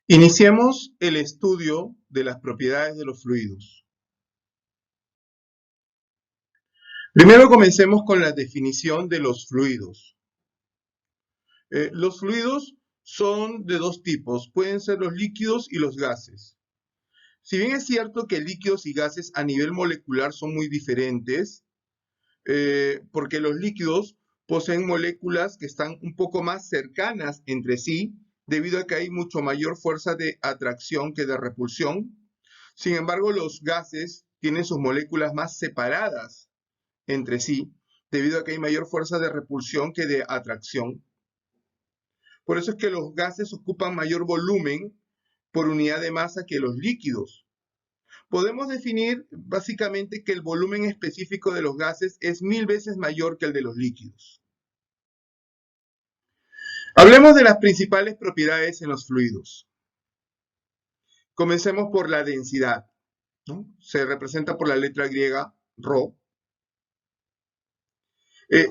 Iniciemos el estudio de las propiedades de los fluidos. Primero comencemos con la definición de los fluidos. Los fluidos son de dos tipos, pueden ser los líquidos y los gases. Si bien es cierto que líquidos y gases a nivel molecular son muy diferentes, porque los líquidos poseen moléculas que están un poco más cercanas entre sí, debido a que hay mucho mayor fuerza de atracción que de repulsión. Sin embargo, los gases tienen sus moléculas más separadas entre sí, debido a que hay mayor fuerza de repulsión que de atracción. Por eso es que los gases ocupan mayor volumen por unidad de masa que los líquidos. Podemos definir básicamente que el volumen específico de los gases es 1000 veces mayor que el de los líquidos. Hablemos de las principales propiedades en los fluidos. Comencemos por la densidad, ¿no? Se representa por la letra griega ρ.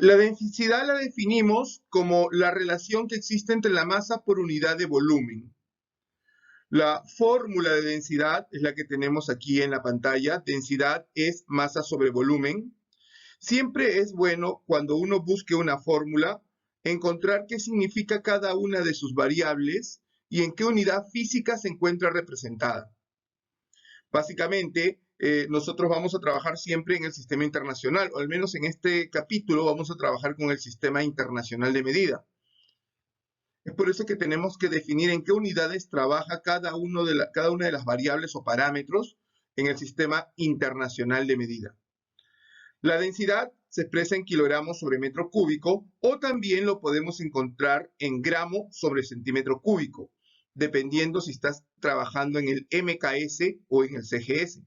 La densidad la definimos como la relación que existe entre la masa por unidad de volumen. La fórmula de densidad es la que tenemos aquí en la pantalla. Densidad es masa sobre volumen. Siempre es bueno, cuando uno busque una fórmula, encontrar qué significa cada una de sus variables y en qué unidad física se encuentra representada. Básicamente, nosotros vamos a trabajar siempre en el sistema internacional, o al menos en este capítulo vamos a trabajar con el sistema internacional de medida. Es por eso que tenemos que definir en qué unidades trabaja cada una de las variables o parámetros en el sistema internacional de medida. La densidad se expresa en kilogramos sobre metro cúbico, o también lo podemos encontrar en gramo sobre centímetro cúbico, dependiendo si estás trabajando en el MKS o en el CGS.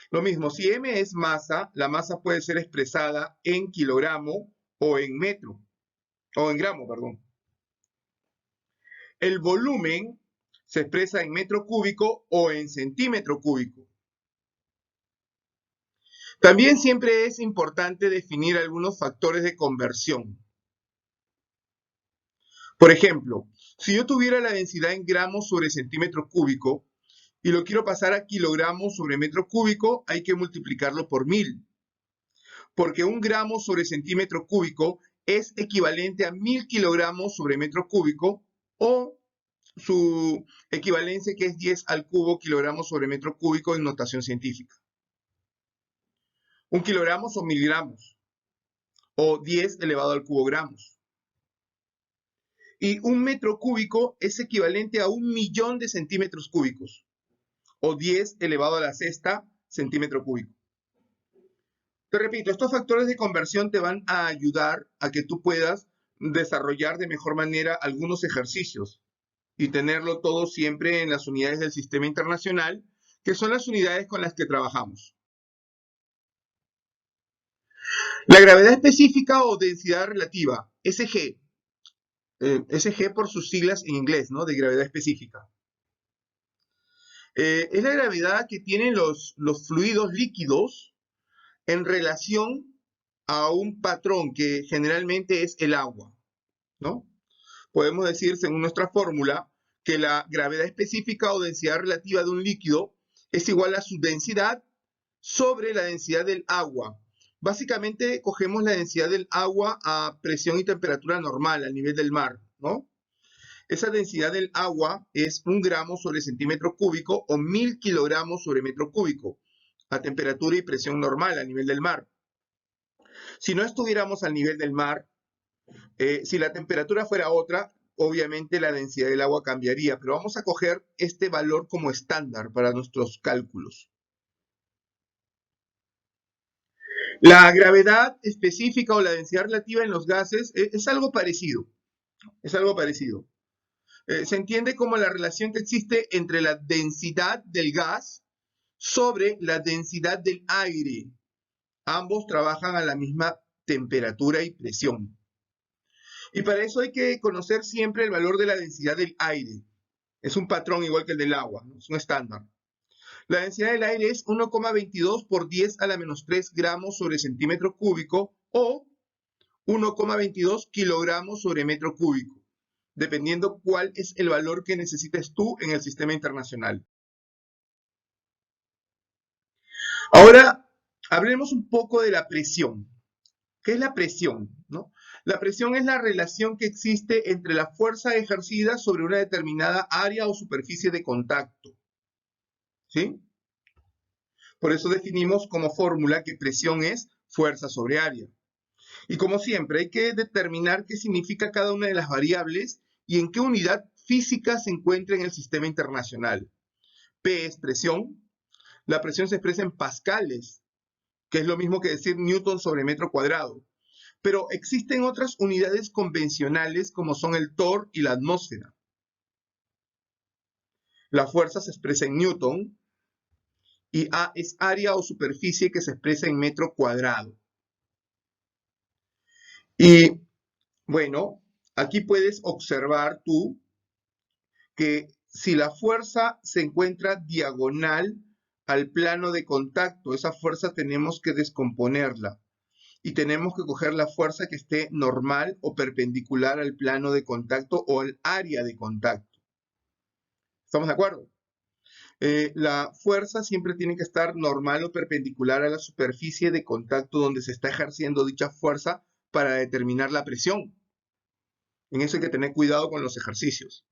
Lo mismo, si M es masa, la masa puede ser expresada en kilogramo o en metro, o en gramo, perdón. El volumen se expresa en metro cúbico o en centímetro cúbico. También siempre es importante definir algunos factores de conversión. Por ejemplo, si yo tuviera la densidad en gramos sobre centímetro cúbico y lo quiero pasar a kilogramos sobre metro cúbico, hay que multiplicarlo por 1000. Porque un gramo sobre centímetro cúbico es equivalente a 1000 kilogramos sobre metro cúbico, o su equivalencia, que es 10 al cubo kilogramos sobre metro cúbico en notación científica. Un kilogramo son 1000 gramos, o 10 elevado al cubo gramos. Y un metro cúbico es equivalente a 1.000.000 de centímetros cúbicos, o 10 elevado a la sexta centímetro cúbico. Te repito, estos factores de conversión te van a ayudar a que tú puedas desarrollar de mejor manera algunos ejercicios y tenerlo todo siempre en las unidades del sistema internacional, que son las unidades con las que trabajamos. La gravedad específica o densidad relativa, SG, SG por sus siglas en inglés, ¿no? De gravedad específica. Es la gravedad que tienen los fluidos líquidos en relación a un patrón que generalmente es el agua, ¿no? Podemos decir, según nuestra fórmula, que la gravedad específica o densidad relativa de un líquido es igual a su densidad sobre la densidad del agua. Básicamente cogemos la densidad del agua a presión y temperatura normal, al nivel del mar, ¿no? Esa densidad del agua es 1 gramo sobre centímetro cúbico o 1000 kilogramos sobre metro cúbico, a temperatura y presión normal, a nivel del mar. Si no estuviéramos al nivel del mar, si la temperatura fuera otra, obviamente la densidad del agua cambiaría, pero vamos a coger este valor como estándar para nuestros cálculos. La gravedad específica o la densidad relativa en los gases es algo parecido. Es algo parecido. Se entiende como la relación que existe entre la densidad del gas sobre la densidad del aire. Ambos trabajan a la misma temperatura y presión. Y para eso hay que conocer siempre el valor de la densidad del aire. Es un patrón igual que el del agua, ¿no? Es un estándar. La densidad del aire es 1,22 por 10 a la menos 3 gramos sobre centímetro cúbico, o 1,22 kilogramos sobre metro cúbico. dependiendo cuál es el valor que necesites tú en el sistema internacional. Ahora, hablemos un poco de la presión. ¿Qué es la presión? ¿No? La presión es la relación que existe entre la fuerza ejercida sobre una determinada área o superficie de contacto. ¿Sí? Por eso definimos como fórmula que presión es fuerza sobre área. Y como siempre, hay que determinar qué significa cada una de las variables y en qué unidad física se encuentra en el sistema internacional. P es presión. La presión se expresa en pascales, que es lo mismo que decir newton sobre metro cuadrado. Pero existen otras unidades convencionales como son el torr y la atmósfera. La fuerza se expresa en newton y A es área o superficie que se expresa en metro cuadrado. Y bueno, aquí puedes observar tú que si la fuerza se encuentra diagonal al plano de contacto, esa fuerza tenemos que descomponerla y tenemos que coger la fuerza que esté normal o perpendicular al plano de contacto o al área de contacto. ¿Estamos de acuerdo? La fuerza siempre tiene que estar normal o perpendicular a la superficie de contacto donde se está ejerciendo dicha fuerza para determinar la presión. En eso hay que tener cuidado con los ejercicios.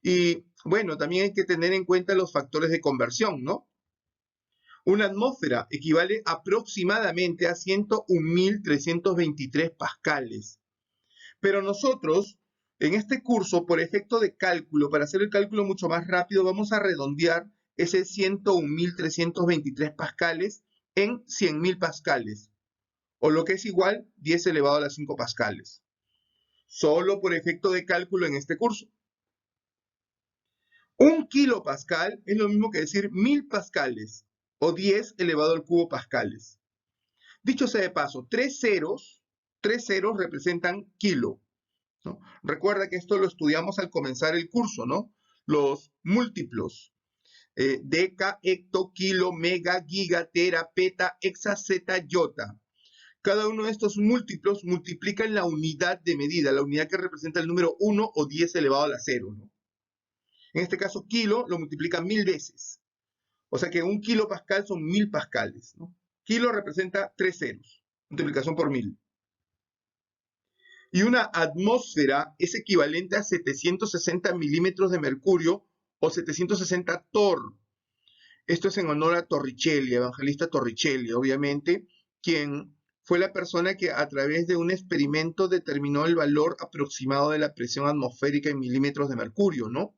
Y bueno, también hay que tener en cuenta los factores de conversión, ¿no? Una atmósfera equivale aproximadamente a 101.323 pascales. Pero nosotros, en este curso, por efecto de cálculo, para hacer el cálculo mucho más rápido, vamos a redondear ese 101.323 pascales en 100.000 pascales, o lo que es igual 10 elevado a las 5 pascales. Solo por efecto de cálculo en este curso. Un kilopascal es lo mismo que decir 1000 pascales o 10 elevado al cubo pascales. Dicho sea de paso, tres ceros representan kilo, ¿no? Recuerda que esto lo estudiamos al comenzar el curso, ¿no? Los múltiplos, deca, hecto, kilo, mega, giga, tera, peta, hexa, zeta, iota. Cada uno de estos múltiplos multiplican la unidad de medida, la unidad que representa el número 1 o 10 elevado a la 0, ¿no? En este caso, kilo lo multiplica 1000 veces. O sea que un kilopascal son 1000 pascales, ¿no? Kilo representa 3 ceros, multiplicación por 1000. Y una atmósfera es equivalente a 760 milímetros de mercurio o 760 torr. Esto es en honor a Torricelli, Evangelista Torricelli, obviamente, quien fue la persona que a través de un experimento determinó el valor aproximado de la presión atmosférica en milímetros de mercurio, ¿no?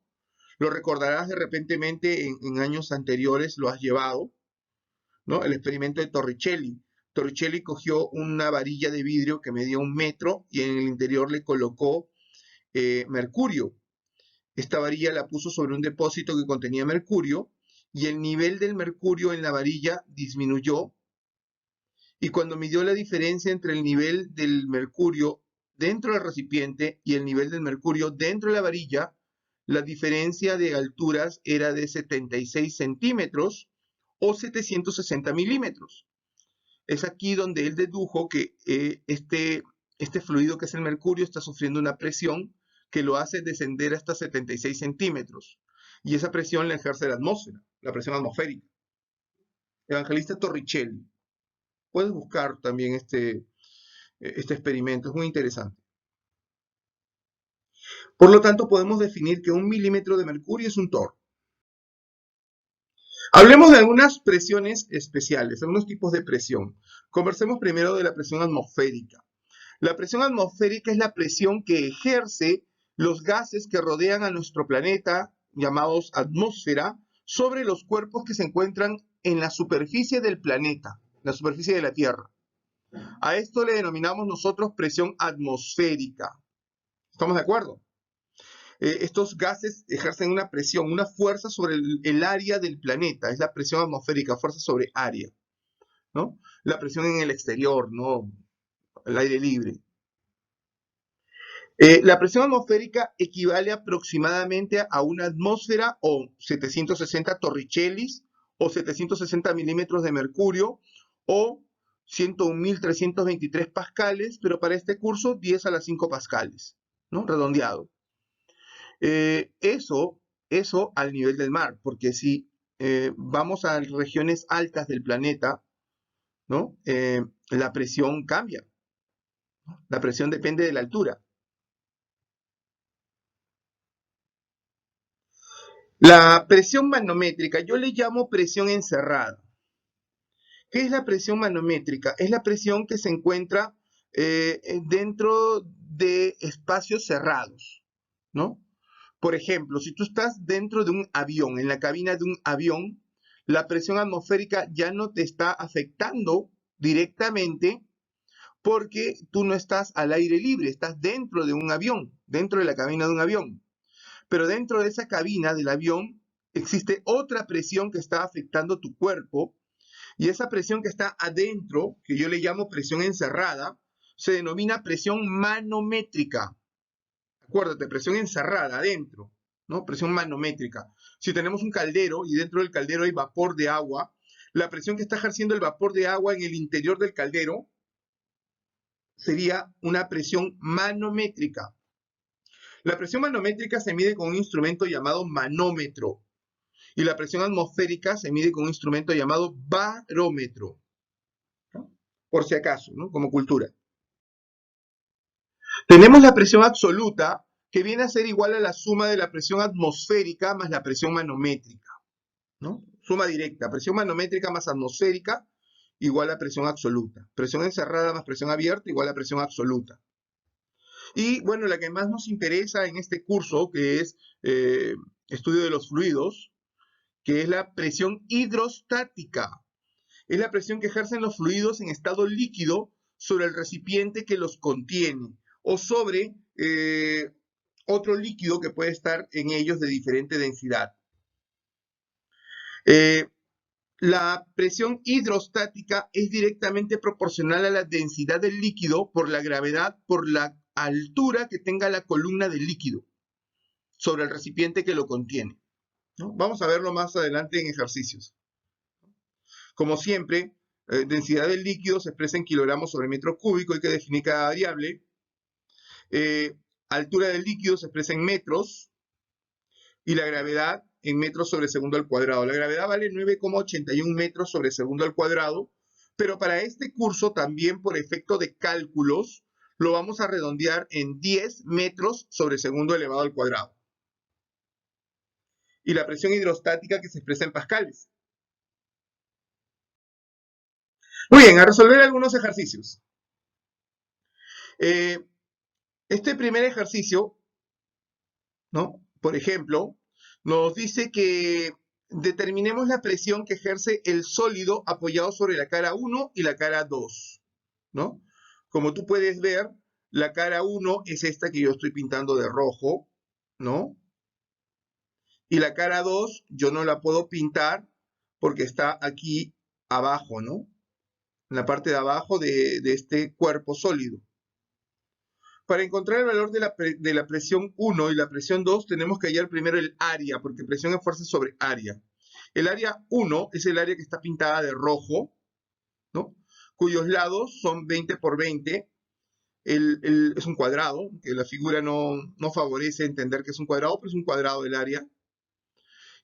Lo recordarás de repentemente en años anteriores, lo has llevado, ¿no? El experimento de Torricelli. Torricelli cogió una varilla de vidrio que medía 1 metro y en el interior le colocó mercurio. Esta varilla la puso sobre un depósito que contenía mercurio y el nivel del mercurio en la varilla disminuyó. Y cuando midió la diferencia entre el nivel del mercurio dentro del recipiente y el nivel del mercurio dentro de la varilla, la diferencia de alturas era de 76 centímetros o 760 milímetros. Es aquí donde él dedujo que este fluido que es el mercurio está sufriendo una presión que lo hace descender hasta 76 centímetros. Y esa presión la ejerce la atmósfera, la presión atmosférica. Evangelista Torricelli. Puedes buscar también este experimento, es muy interesante. Por lo tanto, podemos definir que 1 milímetro de mercurio es un torr. Hablemos de algunas presiones especiales, algunos tipos de presión. Conversemos primero de la presión atmosférica. La presión atmosférica es la presión que ejerce los gases que rodean a nuestro planeta, llamados atmósfera, sobre los cuerpos que se encuentran en la superficie del planeta, la superficie de la Tierra. A esto le denominamos nosotros presión atmosférica. ¿Estamos de acuerdo? Estos gases ejercen una presión, una fuerza sobre el área del planeta, es la presión atmosférica, fuerza sobre área, ¿no? La presión en el exterior, ¿no? El aire libre. La presión atmosférica equivale aproximadamente a una atmósfera o 760 torricellis o 760 milímetros de mercurio o 101.323 pascales, pero para este curso 10 a las 5 pascales, ¿no? Redondeado. Eso al nivel del mar, porque si vamos a regiones altas del planeta, ¿no? La presión cambia. La presión depende de la altura. La presión manométrica, yo le llamo presión encerrada. ¿Qué es la presión manométrica? Es la presión que se encuentra dentro de espacios cerrados, ¿no? Por ejemplo, si tú estás dentro de un avión, en la cabina de un avión, la presión atmosférica ya no te está afectando directamente porque tú no estás al aire libre, estás dentro de un avión, dentro de la cabina de un avión. Pero dentro de esa cabina del avión existe otra presión que está afectando tu cuerpo y esa presión que está adentro, que yo le llamo presión encerrada, se denomina presión manométrica. Acuérdate, presión encerrada adentro, ¿no? Presión manométrica. Si tenemos un caldero y dentro del caldero hay vapor de agua, la presión que está ejerciendo el vapor de agua en el interior del caldero sería una presión manométrica. La presión manométrica se mide con un instrumento llamado manómetro y la presión atmosférica se mide con un instrumento llamado barómetro, ¿no? Por si acaso, ¿no? Como cultura. Tenemos la presión absoluta, que viene a ser igual a la suma de la presión atmosférica más la presión manométrica, ¿no? Suma directa, presión manométrica más atmosférica igual a presión absoluta. Presión encerrada más presión abierta igual a presión absoluta. Y bueno, la que más nos interesa en este curso, que es estudio de los fluidos, que es la presión hidrostática. Es la presión que ejercen los fluidos en estado líquido sobre el recipiente que los contiene o sobre otro líquido que puede estar en ellos de diferente densidad. La presión hidrostática es directamente proporcional a la densidad del líquido por la gravedad, por la altura que tenga la columna del líquido sobre el recipiente que lo contiene, ¿no? Vamos a verlo más adelante en ejercicios. Como siempre, densidad del líquido se expresa en kilogramos sobre metro cúbico, hay que definir cada variable. Altura del líquido se expresa en metros y la gravedad en metros sobre segundo al cuadrado. La gravedad vale 9,81 metros sobre segundo al cuadrado, pero para este curso también por efecto de cálculos lo vamos a redondear en 10 metros sobre segundo elevado al cuadrado. Y la presión hidrostática que se expresa en pascales. Muy bien, a resolver algunos ejercicios. Este primer ejercicio, ¿no? Por ejemplo, nos dice que determinemos la presión que ejerce el sólido apoyado sobre la cara 1 y la cara 2, ¿no? Como tú puedes ver, la cara 1 es esta que yo estoy pintando de rojo, ¿no? Y la cara 2 yo no la puedo pintar porque está aquí abajo, ¿no? En la parte de abajo de este cuerpo sólido. Para encontrar el valor de la presión 1 y la presión 2, tenemos que hallar primero el área, porque presión es fuerza sobre área. El área 1 es el área que está pintada de rojo, ¿no? Cuyos lados son 20 por 20. Es un cuadrado, que la figura no favorece entender que es un cuadrado, pero es un cuadrado el área.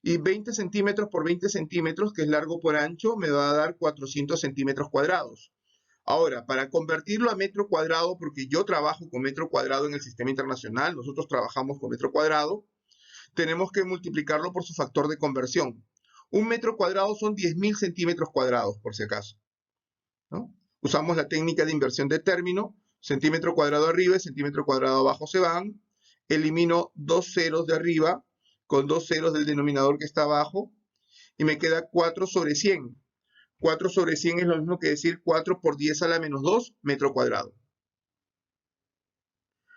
Y 20 centímetros por 20 centímetros, que es largo por ancho, me va a dar 400 centímetros cuadrados. Ahora, para convertirlo a metro cuadrado, porque yo trabajo con metro cuadrado en el sistema internacional, nosotros trabajamos con metro cuadrado, tenemos que multiplicarlo por su factor de conversión. Un metro cuadrado son 10.000 centímetros cuadrados, por si acaso, ¿no? Usamos la técnica de inversión de término, centímetro cuadrado arriba y centímetro cuadrado abajo se van, elimino dos ceros de arriba con dos ceros del denominador que está abajo y me queda 4 sobre 100. 4 sobre 100 es lo mismo que decir 4 por 10 a la menos 2 metro cuadrado.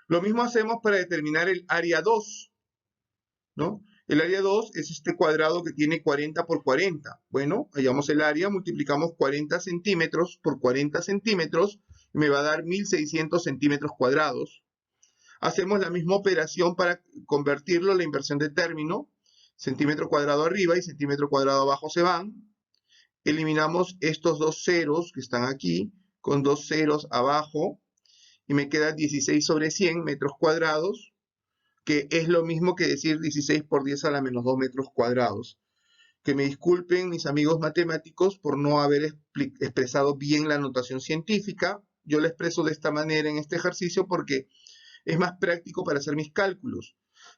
Lo mismo hacemos para determinar el área 2, ¿no? El área 2 es este cuadrado que tiene 40 por 40. Bueno, hallamos el área, multiplicamos 40 centímetros por 40 centímetros y me va a dar 1.600 centímetros cuadrados. Hacemos la misma operación para convertirlo a la inversión de término. Centímetro cuadrado arriba y centímetro cuadrado abajo se van. Eliminamos estos dos ceros que están aquí con dos ceros abajo y me queda 16 sobre 100 metros cuadrados, que es lo mismo que decir 16 por 10 a la menos 2 metros cuadrados. Que me disculpen mis amigos matemáticos por no haber expresado bien la notación científica. Yo la expreso de esta manera en este ejercicio porque es más práctico para hacer mis cálculos.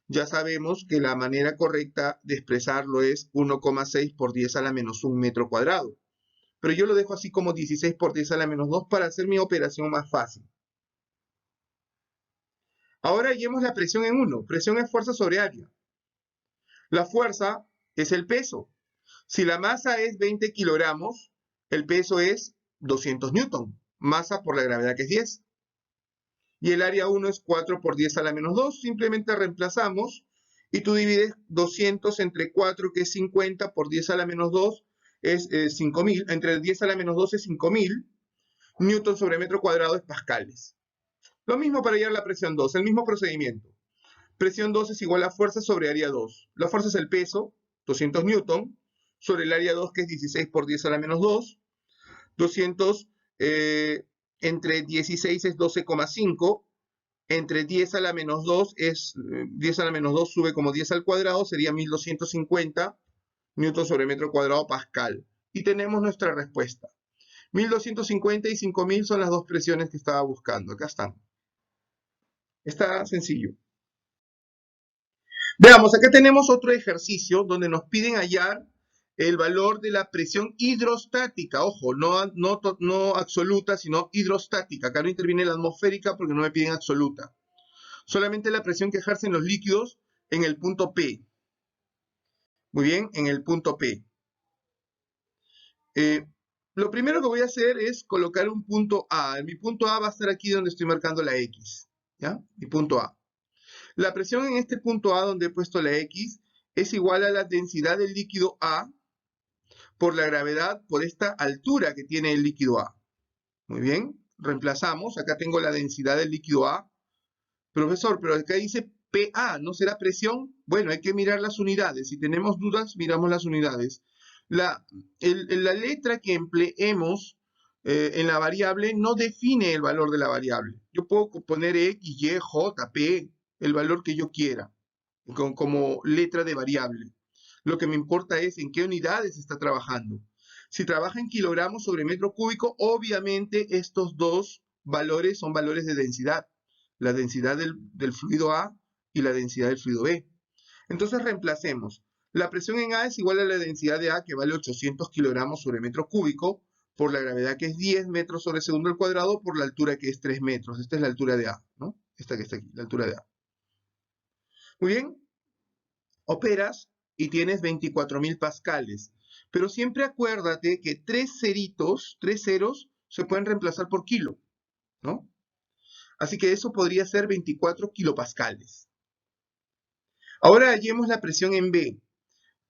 Ya sabemos que la manera correcta de expresarlo es 1,6 por 10 a la menos 1 metro cuadrado. Pero yo lo dejo así como 16 por 10 a la menos 2 para hacer mi operación más fácil. Ahora hallemos la presión en 1. Presión es fuerza sobre área. La fuerza es el peso. Si la masa es 20 kilogramos, el peso es 200 newton. Masa por la gravedad que es 10. Y el área 1 es 4 por 10 a la menos 2. Simplemente reemplazamos y tú divides 200 entre 4, que es 50, por 10 a la menos 2 es 5000. Entre 10 a la menos 2 es 5000. Newton sobre metro cuadrado es pascales. Lo mismo para hallar la presión 2, el mismo procedimiento. Presión 2 es igual a fuerza sobre área 2. La fuerza es el peso, 200 newton, sobre el área 2, que es 16 por 10 a la menos 2. 200 entre 16 es 12,5. Entre 10 a la menos 2 es 10 a la menos 2 sube como 10 al cuadrado, sería 1250 newton sobre metro cuadrado pascal. Y tenemos nuestra respuesta. 1250 y 5000 son las dos presiones que estaba buscando. Acá están. Está sencillo. Veamos, acá tenemos otro ejercicio donde nos piden hallar el valor de la presión hidrostática. Ojo, no absoluta, sino hidrostática. Acá no interviene la atmosférica porque no me piden absoluta. Solamente la presión que ejercen los líquidos en el punto P. Muy bien, en el punto P. Lo primero que voy a hacer es colocar un punto A. Mi punto A va a estar aquí donde estoy marcando la X. ¿Ya? Mi punto A. La presión en este punto A donde he puesto la X es igual a la densidad del líquido A por la gravedad por esta altura que tiene el líquido A. Muy bien, reemplazamos. Acá tengo la densidad del líquido A. Profesor, pero acá dice PA, ¿no será presión? Bueno, hay que mirar las unidades. Si tenemos dudas, miramos las unidades. La letra que empleemos en la variable no define el valor de la variable. Yo puedo poner X, Y, J, P, el valor que yo quiera, como letra de variable. Lo que me importa es en qué unidades está trabajando. Si trabaja en kilogramos sobre metro cúbico, obviamente estos dos valores son valores de densidad. La densidad del fluido A y la densidad del fluido B. Entonces reemplacemos. La presión en A es igual a la densidad de A, que vale 800 kilogramos sobre metro cúbico, por la gravedad, que es 10 metros sobre segundo al cuadrado, por la altura, que es 3 metros. Esta es la altura de A, ¿no? Esta que está aquí, la altura de A. Muy bien. Operas y tienes 24.000 pascales. Pero siempre acuérdate que 3 ceros, se pueden reemplazar por kilo, ¿no? Así que eso podría ser 24 kilopascales. Ahora hallemos la presión en B.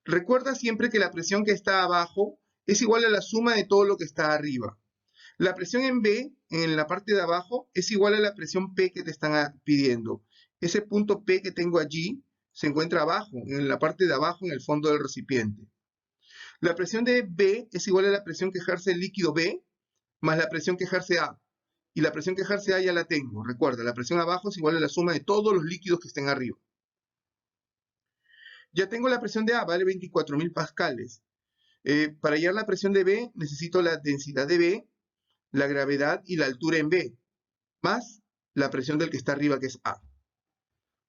Recuerda siempre que la presión que está abajo es igual a la suma de todo lo que está arriba. La presión en B, en la parte de abajo, es igual a la presión P que te están pidiendo. Ese punto P que tengo allí se encuentra abajo, en la parte de abajo, en el fondo del recipiente. La presión de B es igual a la presión que ejerce el líquido B más la presión que ejerce A. Y la presión que ejerce A ya la tengo. Recuerda, la presión abajo es igual a la suma de todos los líquidos que estén arriba. Ya tengo la presión de A, vale 24.000 pascales. Para hallar la presión de B, necesito la densidad de B, la gravedad y la altura en B, más la presión del que está arriba, que es A.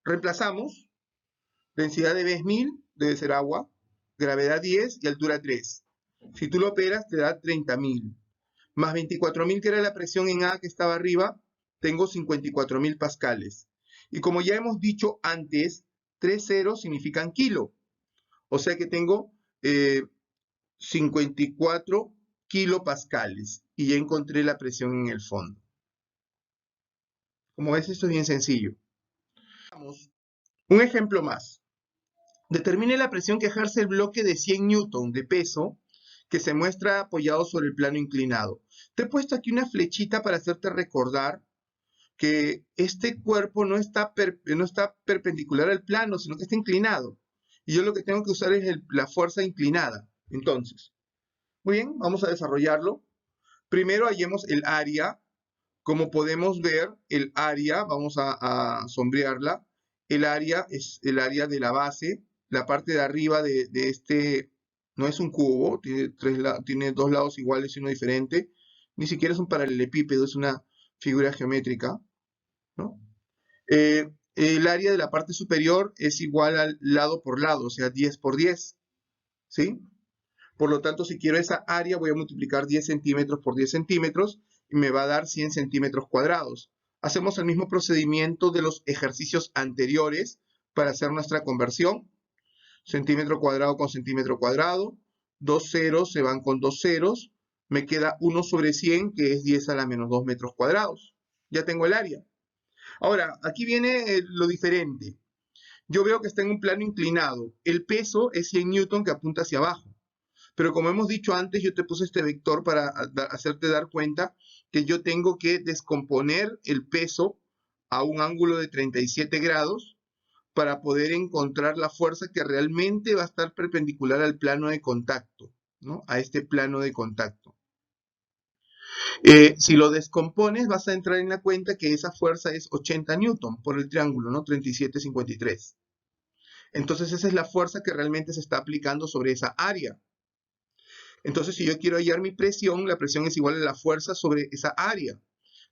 Reemplazamos. Densidad de B es 1000, debe ser agua. Gravedad 10 y altura 3. Si tú lo operas, te da 30.000. Más 24.000, que era la presión en A que estaba arriba, tengo 54.000 pascales. Y como ya hemos dicho antes, 3 ceros significan kilo. O sea que tengo 54 kilopascales. Y ya encontré la presión en el fondo. Como ves, esto es bien sencillo. Vamos, un ejemplo más. Determine la presión que ejerce el bloque de 100 newton de peso que se muestra apoyado sobre el plano inclinado. Te he puesto aquí una flechita para hacerte recordar que este cuerpo no está perpendicular al plano, sino que está inclinado. Y yo lo que tengo que usar es la fuerza inclinada. Entonces, muy bien, vamos a desarrollarlo. Primero hallemos el área. Como podemos ver, el área, vamos a sombrearla, el área es el área de la base, la parte de arriba de este, no es un cubo, tiene dos lados iguales y uno diferente, ni siquiera es un paralelepípedo, es una figura geométrica, ¿no? El área de la parte superior es igual al lado por lado, o sea, 10 por 10, ¿sí? Por lo tanto, si quiero esa área, voy a multiplicar 10 centímetros por 10 centímetros y me va a dar 100 centímetros cuadrados. Hacemos el mismo procedimiento de los ejercicios anteriores para hacer nuestra conversión. Centímetro cuadrado con centímetro cuadrado. Dos ceros se van con dos ceros. Me queda 1 sobre 100, que es 10 a la menos 2 metros cuadrados. Ya tengo el área. Ahora, aquí viene lo diferente. Yo veo que está en un plano inclinado. El peso es 100 newton que apunta hacia abajo. Pero como hemos dicho antes, yo te puse este vector para hacerte dar cuenta que yo tengo que descomponer el peso a un ángulo de 37 grados para poder encontrar la fuerza que realmente va a estar perpendicular al plano de contacto, ¿no? A este plano de contacto. Si lo descompones, vas a entrar en la cuenta que esa fuerza es 80 newton por el triángulo, ¿no? 37, 53. Entonces esa es la fuerza que realmente se está aplicando sobre esa área. Entonces, si yo quiero hallar mi presión, la presión es igual a la fuerza sobre esa área.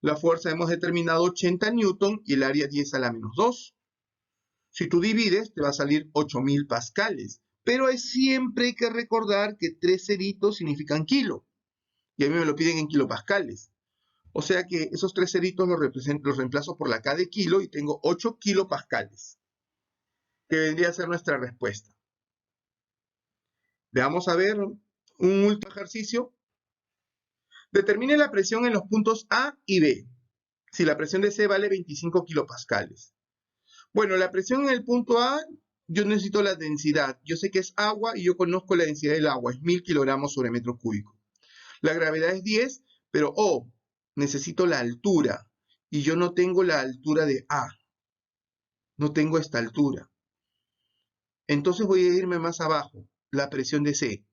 La fuerza hemos determinado 80 newton y el área 10 a la menos 2. Si tú divides, te va a salir 8000 pascales. Pero siempre hay que recordar que 3 ceritos significan kilo. Y a mí me lo piden en kilopascales. O sea que esos 3 ceritos los reemplazo por la K de kilo y tengo 8 kilopascales, que vendría a ser nuestra respuesta. Veamos a ver un último ejercicio. Determine la presión en los puntos A y B. Si la presión de C vale 25 kilopascales. Bueno, la presión en el punto A, yo necesito la densidad. Yo sé que es agua y yo conozco la densidad del agua. Es 1000 kilogramos sobre metro cúbico. La gravedad es 10, pero necesito la altura. Y yo no tengo la altura de A. No tengo esta altura. Entonces voy a irme más abajo. La presión de C.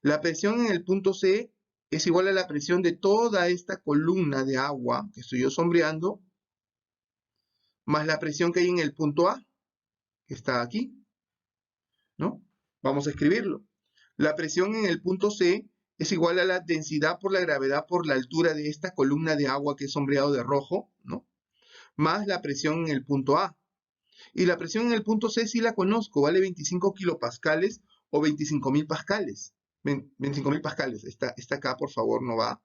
La presión en el punto C es igual a la presión de toda esta columna de agua que estoy yo sombreando, más la presión que hay en el punto A, que está aquí, ¿no? Vamos a escribirlo. La presión en el punto C es igual a la densidad por la gravedad por la altura de esta columna de agua que es sombreado de rojo, ¿no? Más la presión en el punto A. Y la presión en el punto C sí la conozco, vale 25 kilopascales o 25.000 pascales. 25.000 pascales. Esta acá, por favor, no va.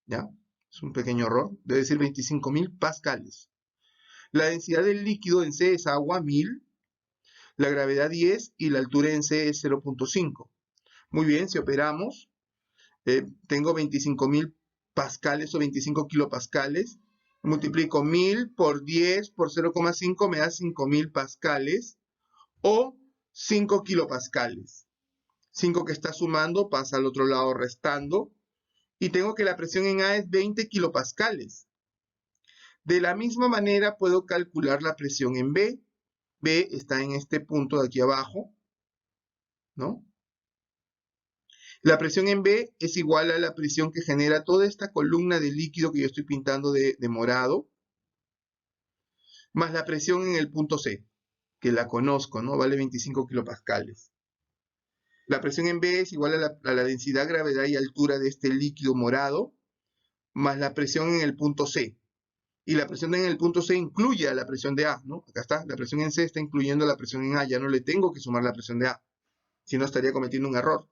¿Ya? Es un pequeño error. Debe decir 25.000 pascales. La densidad del líquido en C es agua, 1000. La gravedad 10 y la altura en C es 0.5. Muy bien, si operamos, tengo 25.000 pascales o 25 kilopascales. Multiplico 1000 por 10 por 0,5 me da 5000 pascales o 5 kilopascales. 5 que está sumando pasa al otro lado restando. Y tengo que la presión en A es 20 kilopascales. De la misma manera puedo calcular la presión en B. B está en este punto de aquí abajo, ¿no? La presión en B es igual a la presión que genera toda esta columna de líquido que yo estoy pintando de morado, más la presión en el punto C, que la conozco, ¿no? Vale 25 kilopascales. La presión en B es igual a la densidad, gravedad y altura de este líquido morado, más la presión en el punto C. Y la presión en el punto C incluye a la presión de A, ¿no? Acá está, la presión en C está incluyendo la presión en A, ya no le tengo que sumar la presión de A, si no estaría cometiendo un error.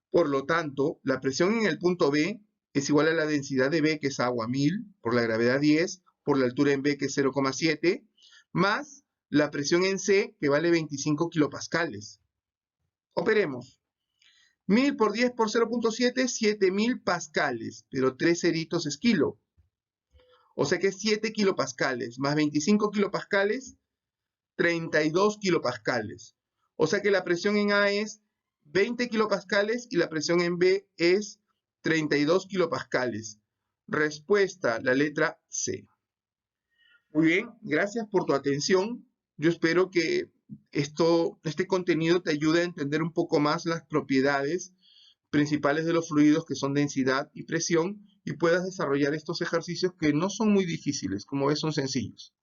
Por lo tanto, la presión en el punto B es igual a la densidad de B, que es agua, 1000, por la gravedad 10, por la altura en B, que es 0,7, más la presión en C, que vale 25 kilopascales. Operemos. 1000 por 10 por 0.7, 7000 pascales, pero 3 ceritos es kilo. O sea que es 7 kilopascales, más 25 kilopascales, 32 kilopascales. O sea que la presión en A es 20 kilopascales y la presión en B es 32 kilopascales. Respuesta, la letra C. Muy bien, gracias por tu atención. Yo espero que este contenido te ayude a entender un poco más las propiedades principales de los fluidos, que son densidad y presión, y puedas desarrollar estos ejercicios que no son muy difíciles, como ves, son sencillos.